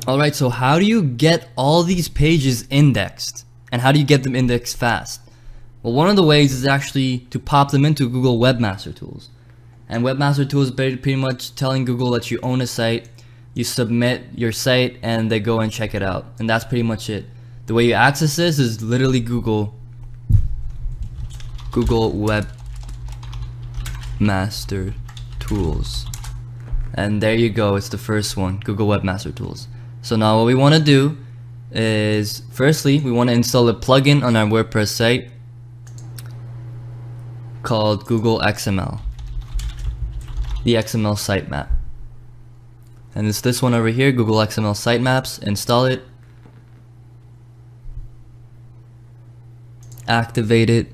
Alright, so how do you get all these pages indexed? And how do you get them indexed fast? Well, one of the ways is actually to pop them into Google Webmaster Tools. And Webmaster Tools is pretty much telling Google that you own a site, you submit your site, and they go and check it out. And that's pretty much it. The way you access this is literally Google Webmaster Tools. And there you go, it's the first one, Google Webmaster Tools. So now what we want to do is, firstly, we want to install a plugin on our WordPress site called Google XML, the XML sitemap. And it's this one over here, Google XML sitemaps. Install it, activate it.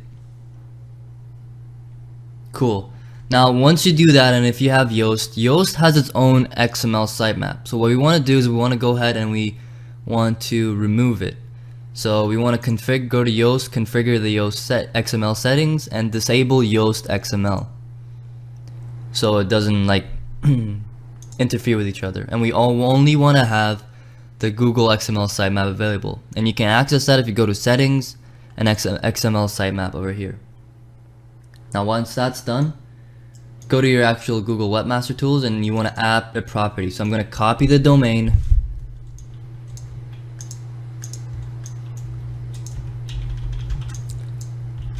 Cool. Now once you do that, and if you have Yoast has its own XML sitemap. So what we want to do is we want to go ahead and we want to remove it. So we want to go to Yoast, configure the Yoast XML settings, and disable Yoast XML, so it doesn't like interfere with each other. And we only want to have the Google XML sitemap available. And you can access that if you go to settings and XML sitemap over here. Now once that's done, go to your actual Google Webmaster Tools and you want to add a property. So I'm going to copy the domain,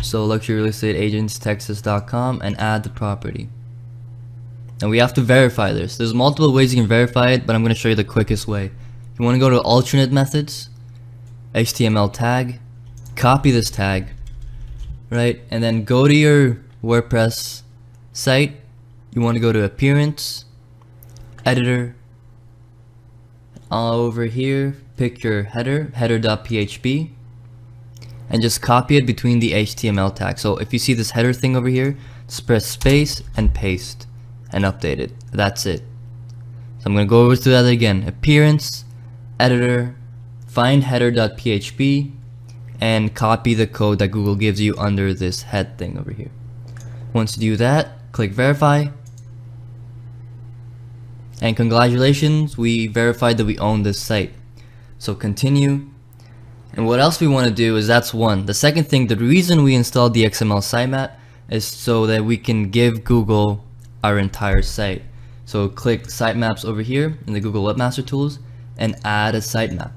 so luxuryrealeestateagentstexas.com, and add the property. And we have to verify this. There's multiple ways you can verify it, but I'm going to show you the quickest way. You want to go to alternate methods, HTML tag, copy this tag, right, and then go to your WordPress site. You want to go to appearance, editor, over here pick your header.php, and just copy it between the HTML tag. So if you see this header thing over here, just press space and paste and update it. That's it. So I'm going to go over to that again, appearance, editor, find header.php, and copy the code that Google gives you under this head thing over here. Once you do that, click verify, and congratulations, we verified that we own this site. So continue. And what else we want to do is, that's one. The second thing, the reason we installed the XML sitemap is so that we can give Google our entire site. So click sitemaps over here in the Google Webmaster Tools and add a sitemap.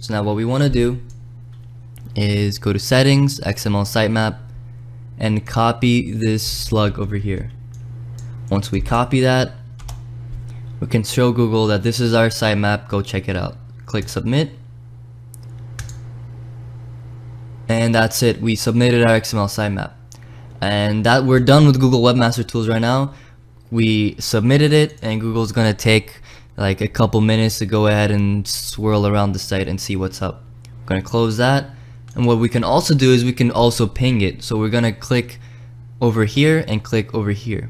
So now what we want to do is go to settings, XML sitemap, and copy this slug over here. Once we copy that, we can show Google that this is our sitemap, go check it out. Click submit, and that's it. We submitted our XML sitemap, and that we're done with Google Webmaster Tools right now. We submitted it, and Google's gonna take like a couple minutes to go ahead and swirl around the site and see what's up. I'm gonna close that. And what we can also do is we can also ping it. So we're gonna click over here and click over here.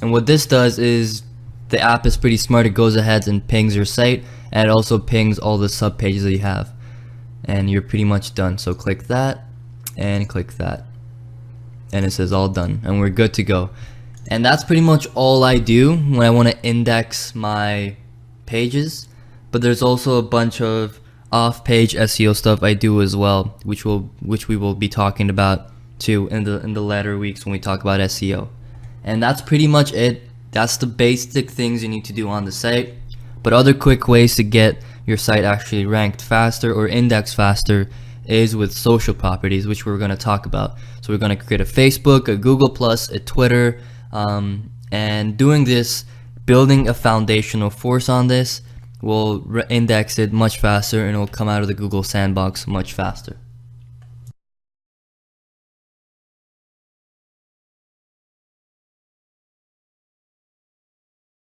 And what this does is, the app is pretty smart. It goes ahead and pings your site, and it also pings all the sub pages that you have. And you're pretty much done. So click that and click that, and it says all done, and we're good to go. And that's pretty much all I do when I want to index my pages. But there's also a bunch of off-page SEO stuff I do as well, which we will be talking about too in the latter weeks when we talk about SEO. And that's pretty much it. That's the basic things you need to do on the site. But other quick ways to get your site actually ranked faster or indexed faster is with social properties, which we're going to talk about. So we're going to create a Facebook, a Google+, a Twitter, and doing this, building a foundational force on this, will index it much faster, and it will come out of the Google sandbox much faster.